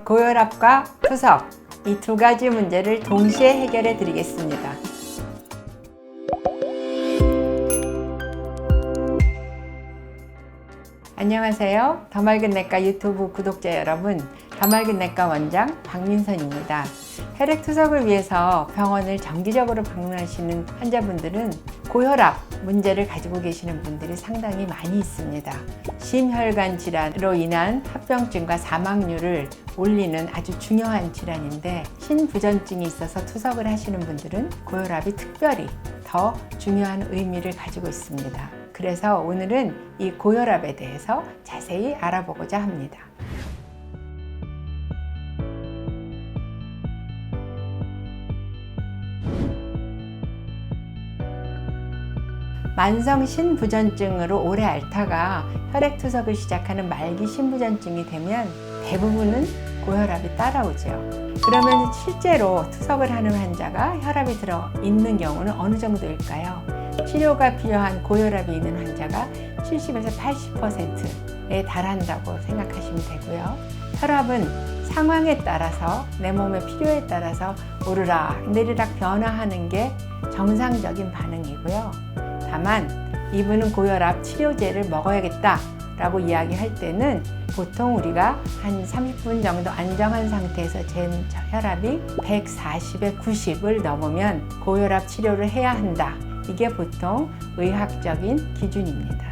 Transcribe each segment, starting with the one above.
고혈압과 투석, 이 두 가지 문제를 동시에 해결해 드리겠습니다. 안녕하세요. 더 맑은 내과 유튜브 구독자 여러분, 더 맑은 내과 원장 박민선입니다. 혈액투석을 위해서 병원을 정기적으로 방문하시는 환자분들은 고혈압 문제를 가지고 계시는 분들이 상당히 많이 있습니다. 심혈관 질환으로 인한 합병증과 사망률을 올리는 아주 중요한 질환인데, 신부전증이 있어서 투석을 하시는 분들은 고혈압이 특별히 더 중요한 의미를 가지고 있습니다. 그래서 오늘은 이 고혈압에 대해서 자세히 알아보고자 합니다. 만성 신부전증으로 오래 앓다가 혈액투석을 시작하는 말기 신부전증이 되면 대부분은 고혈압이 따라오죠. 그러면 실제로 투석을 하는 환자가 혈압이 들어 있는 경우는 어느 정도일까요? 치료가 필요한 고혈압이 있는 환자가 70에서 80%에 달한다고 생각하시면 되고요. 혈압은 상황에 따라서, 내 몸의 필요에 따라서 오르락 내리락 변화하는 게 정상적인 반응이고요. 다만 이분은 고혈압 치료제를 먹어야겠다 라고 이야기할 때는 보통 우리가 한 30분 정도 안정한 상태에서 잰 혈압이 140에 90을 넘으면 고혈압 치료를 해야 한다. 이게 보통 의학적인 기준입니다.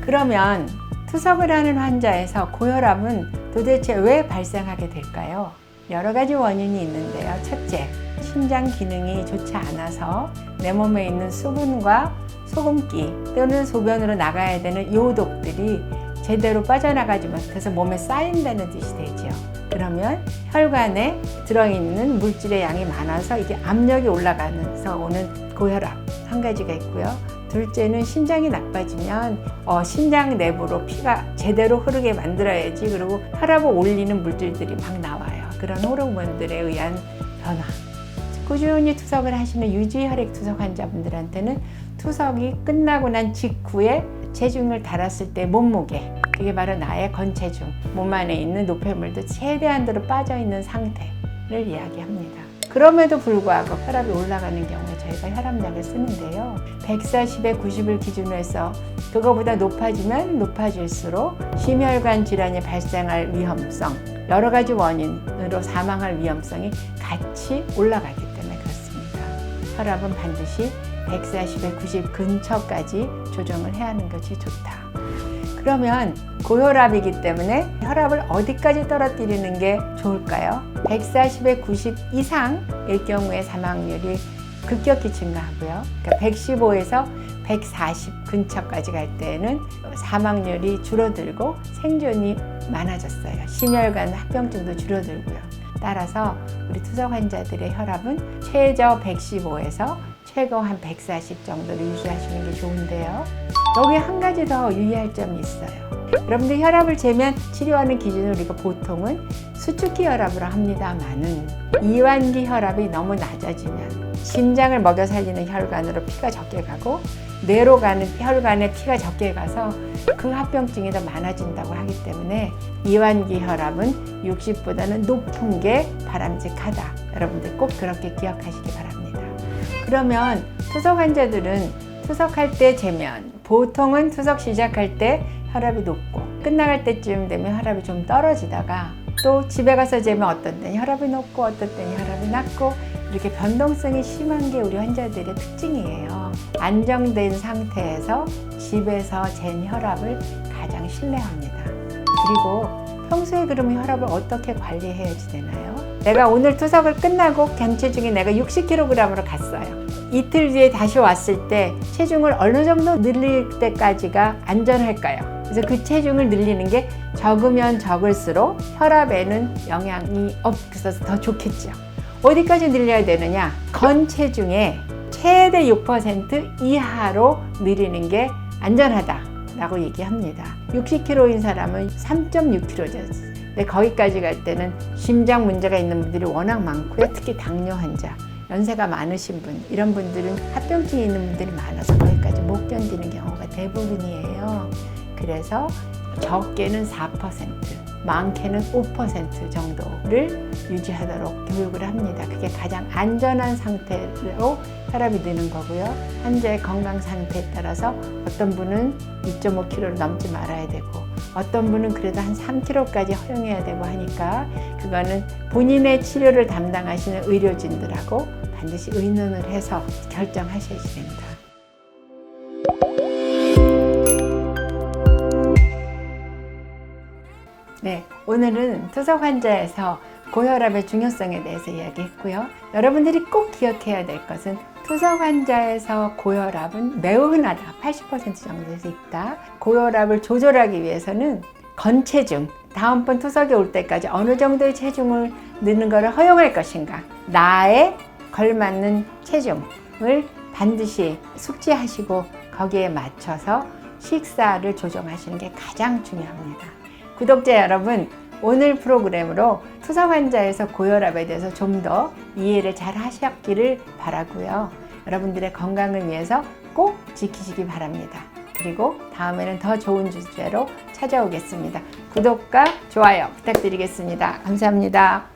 그러면 투석을 하는 환자에서 고혈압은 도대체 왜 발생하게 될까요? 여러 가지 원인이 있는데요. 첫째, 신장 기능이 좋지 않아서 내 몸에 있는 수분과 소금기 또는 소변으로 나가야 되는 요독들이 제대로 빠져나가지 못해서 몸에 쌓인다는 뜻이 되죠. 그러면 혈관에 들어있는 물질의 양이 많아서 이게 압력이 올라가면서 오는 고혈압 한 가지가 있고요. 둘째는 신장이 나빠지면 신장 내부로 피가 제대로 흐르게 만들어야지, 그리고 혈압을 올리는 물질들이 막 나와요. 그런 호르몬들에 의한 변화. 꾸준히 투석을 하시는 유지혈액 투석 환자분들한테는 투석이 끝나고 난 직후에 체중을 달았을 때 몸무게, 그게 바로 나의 건체중, 몸 안에 있는 노폐물도 최대한으로 빠져있는 상태를 이야기합니다. 그럼에도 불구하고 혈압이 올라가는 경우에 저희가 혈압약을 쓰는데요. 140에 90을 기준으로 해서 그거보다 높아지면 높아질수록 심혈관 질환이 발생할 위험성, 여러 가지 원인으로 사망할 위험성이 같이 올라가기 때문에 그렇습니다. 혈압은 반드시 140에 90 근처까지 조정을 해야 하는 것이 좋다. 그러면 고혈압이기 때문에 혈압을 어디까지 떨어뜨리는 게 좋을까요? 140에 90 이상일 경우에 사망률이 급격히 증가하고요. 그러니까 115에서 140 근처까지 갈 때는 사망률이 줄어들고 생존이 많아졌어요. 심혈관 합병증도 줄어들고요. 따라서 우리 투석 환자들의 혈압은 최저 115에서 최고 한 140 정도를 유지하시는 게 좋은데요. 여기 한 가지 더 유의할 점이 있어요. 여러분들 혈압을 재면 치료하는 기준을 우리가 보통은 수축기 혈압으로 합니다만은 이완기 혈압이 너무 낮아지면 심장을 먹여 살리는 혈관으로 피가 적게 가고 뇌로 가는 혈관에 피가 적게 가서 그 합병증이 더 많아진다고 하기 때문에 이완기 혈압은 60보다는 높은 게 바람직하다. 여러분들 꼭 그렇게 기억하시기 바랍니다. 그러면 투석 환자들은 투석할 때 재면 보통은 투석 시작할 때 혈압이 높고 끝나갈 때쯤 되면 혈압이 좀 떨어지다가 또 집에 가서 재면 어떤 때는 혈압이 높고 어떤 때는 혈압이 낮고 이렇게 변동성이 심한 게 우리 환자들의 특징이에요. 안정된 상태에서 집에서 잰 혈압을 가장 신뢰합니다. 그리고 평소에 그러면 혈압을 어떻게 관리해야지 되나요? 내가 오늘 투석을 끝나고 경체중이 내가 60kg으로 갔어요. 이틀 뒤에 다시 왔을 때 체중을 어느 정도 늘릴 때까지가 안전할까요? 그래서 그 체중을 늘리는 게 적으면 적을수록 혈압에는 영향이 없어서 더 좋겠죠. 어디까지 늘려야 되느냐? 건체중의 최대 6% 이하로 늘리는 게 안전하다라고 얘기합니다. 60kg인 사람은 3.6kg죠. 근데 거기까지 갈 때는 심장 문제가 있는 분들이 워낙 많고요. 특히 당뇨 환자, 연세가 많으신 분, 이런 분들은 합병증이 있는 분들이 많아서 거기까지 못 견디는 경우가 대부분이에요. 그래서 적게는 4%, 많게는 5% 정도를 유지하도록 교육을 합니다. 그게 가장 안전한 상태로 혈압이 느는 거고요. 환자의 건강 상태에 따라서 어떤 분은 2.5kg를 넘지 말아야 되고 어떤 분은 그래도 한 3kg까지 허용해야 되고 하니까 그거는 본인의 치료를 담당하시는 의료진들하고 반드시 의논을 해서 결정하셔야 됩니다. 네, 오늘은 투석 환자에서 고혈압의 중요성에 대해서 이야기했고요. 여러분들이 꼭 기억해야 될 것은 투석 환자에서 고혈압은 매우 흔하다. 80% 정도에서 있다. 고혈압을 조절하기 위해서는 건체중, 다음번 투석이 올 때까지 어느 정도의 체중을 넣는 것을 허용할 것인가, 나에 걸맞는 체중을 반드시 숙지하시고 거기에 맞춰서 식사를 조정하시는 게 가장 중요합니다. 구독자 여러분, 오늘 프로그램으로 투석 환자에서 고혈압에 대해서 좀 더 이해를 잘 하셨기를 바라고요. 여러분들의 건강을 위해서 꼭 지키시기 바랍니다. 그리고 다음에는 더 좋은 주제로 찾아오겠습니다. 구독과 좋아요 부탁드리겠습니다. 감사합니다.